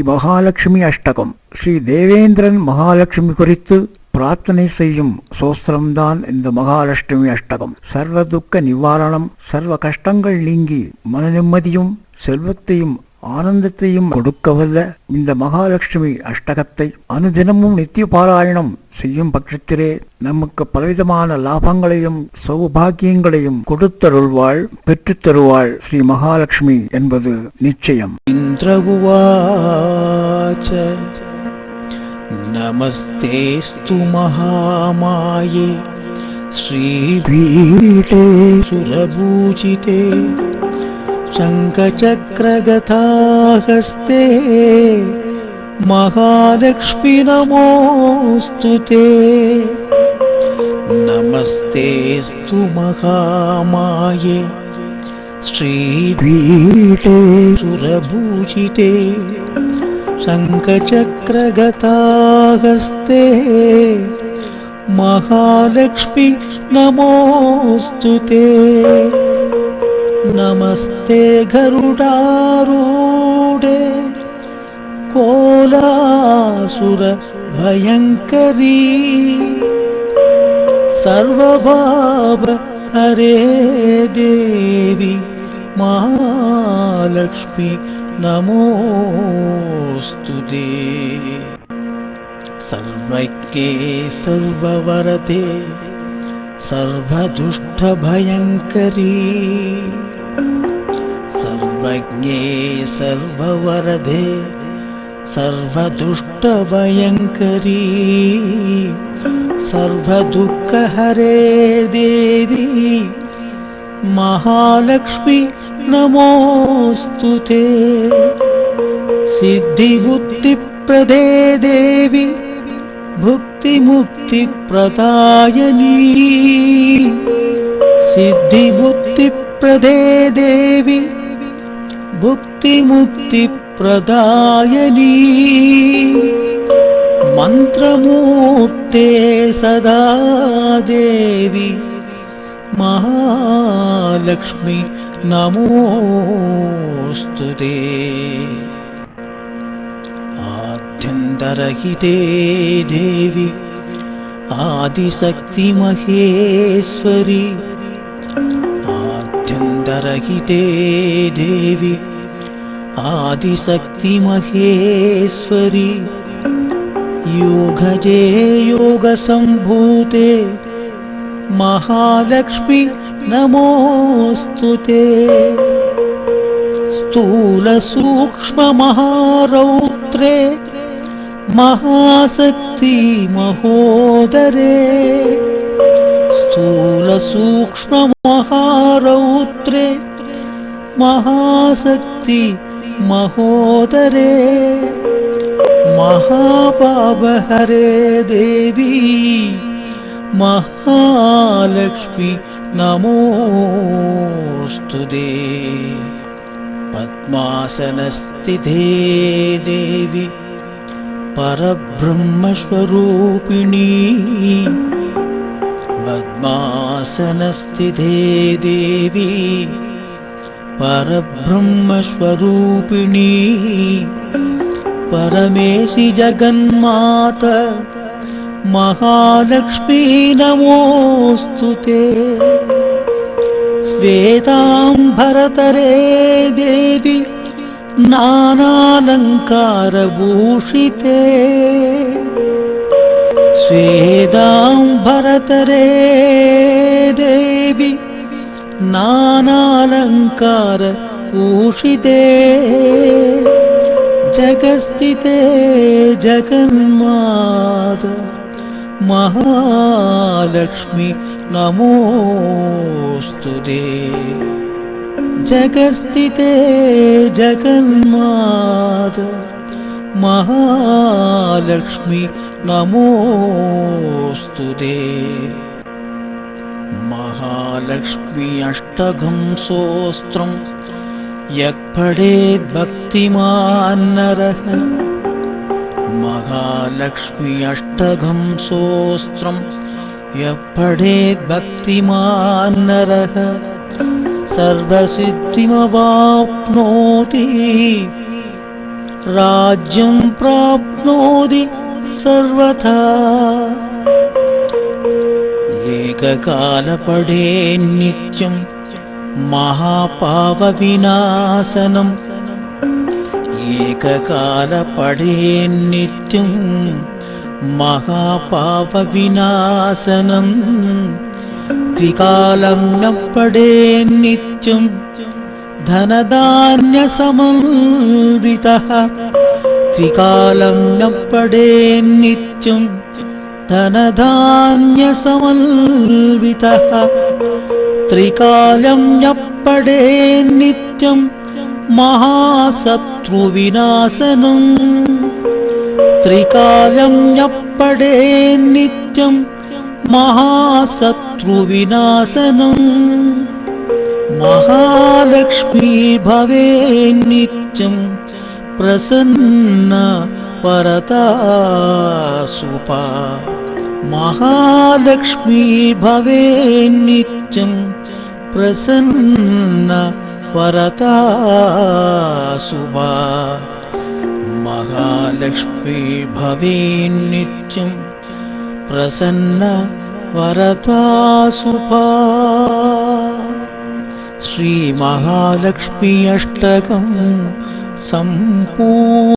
மகாலட்சுமி அஷ்டகம். ஸ்ரீ தேவேந்திரன் மகாலட்சுமி குறித்து பிரார்த்தனை செய்யும் சோஸ்திரம்தான் இந்த மகாலட்சுமி அஷ்டகம். சர்வ துக்க நிவாரணம், சர்வ கஷ்டங்கள் நீங்கி மன நிம்மதியும் செல்வத்தையும் ஆனந்தத்தையும் கொடுக்கவல்ல இந்த மகாலட்சுமி அஷ்டகத்தை அனுதினமும் நித்திய பாராயணம் செய்யும் பட்சத்திலே நமக்கு பலவிதமான லாபங்களையும் சௌபாகியங்களையும் கொடுத்தருள்வாள், பெற்றுத் தருவாள் ஸ்ரீ மகாலட்சுமி என்பது நிச்சயம். இந்திரவுவாச்ச நமஸ்தேஸ்து மகாமாயே ஸ்ரீபீடே சுரபூஜிதே शङ्खचक्रगदाहस्ते महालक्ष्मी नमोऽस्तुते। नमस्तेऽस्तु महामाये श्रीपीठे सुरभूषिते शङ्खचक्रगदाहस्ते महालक्ष्मी नमोऽस्तुते। नमस्ते गरुडारूढे कोलासुर भयंकरी सर्वभाव हरे देवी महालक्ष्मी नमोस्तुते। सर्वज्ञे सर्ववरदे सर्वदुष्टभयंकरी सर्वज्ञे सर्ववरदे सर्वदुष्टभयंकरी सर्वदुःखहरे देवी महालक्ष्मी नमोस्तुते। सिद्धिबुद्धिप्रदे देवी भुक्तिमुक्तिप्रदायिनी सिद्धिबुद्धिप्रदे देवी भुक्तिमुक्तिप्रदायिनी मंत्रमूर्ते सदा देवी महालक्ष्मी नमोस्तुते। आद्यन्तरहिते देवी आदिशक्ति महेश्वरी आद्यन्तरहिते देवी आदिशक्ति महेश्वरी योगजे योगसंभूते महालक्ष्मी नमोस्तुते। स्थूल सूक्ष्म महारौद्रे महाशक्ति महोदरे स्थूल सूक्ष्म महारौद्रे महाशक्ति महोदरे महापापहरे देवी महालक्ष्मी नमोस्तुते। पद्मासनस्थिते देवी परब्रह्मस्वरूपिणी पद्मासनस्थिते देवी परब्रह्मस्वरूपिणी परमेशि जगन्माता महालक्ष्मी नमोस्तुते। श्वेतांबरधरे देवी नानालंकारभूषिते श्वेतांबरधरे देवी नानालंकारभूषिते जगस्थिते जगन्माता महालक्ष्मी नमोस्तुते। जगस्थिते जगन्माता महालक्ष्मी नमोस्तुते। महालक्ष्मी अष्टकं स्तोत्रम् यः पठेत् भक्तिमान् नरः महालक्ष्मी अष्टकं स्तोत्रम् यः पठेत् भक्तिमान् नरः सर्वसिद्धिमवाप्नोति राज्यं प्राप्नोति सर्वथा एककालपठे नित्यं महापापविनाशनम् एककालपठे नित्यं महापापविनाशनम् द्विकालं न पठे नित्यं धनधान्यसमन्वितः द्विकालं न पठे नित्यं धनधान्यसमन्वितः त्रिकालं न पठे नित्यं महाशत्रुविनाशनम् त्रिकालं न पठे नित्यं महाशत्रुविनाशनम् महालक्ष्मी भवेत् नित्यं प्रसन्ना वरदा सुपा महालक्ष्मी भवेत् नित्यं प्रसन्ना वरदा सुपा महालक्ष्मी भवेत् नित्यं प्रसन्ना वरदा सुपा। श्री महालक्ष्मी अष्टकं सम्पूर्णम्।